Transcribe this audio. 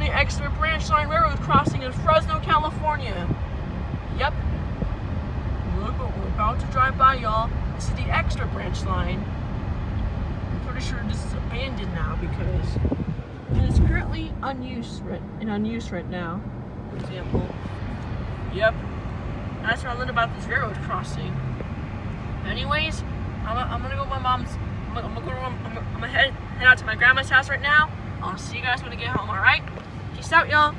the Exeter Branch Line Railroad crossing in Fresno, California. Yep. Look what we're about to drive by, y'all. This is the Exeter Branch Line. I'm pretty sure this is abandoned now because it is currently unused right now. For example. Yep. That's what I learned about this railroad crossing. Anyways, I'm gonna go to my mom's. I'm gonna head out to my grandma's house right now. I'll see you guys when I get home. All right? Peace out, y'all.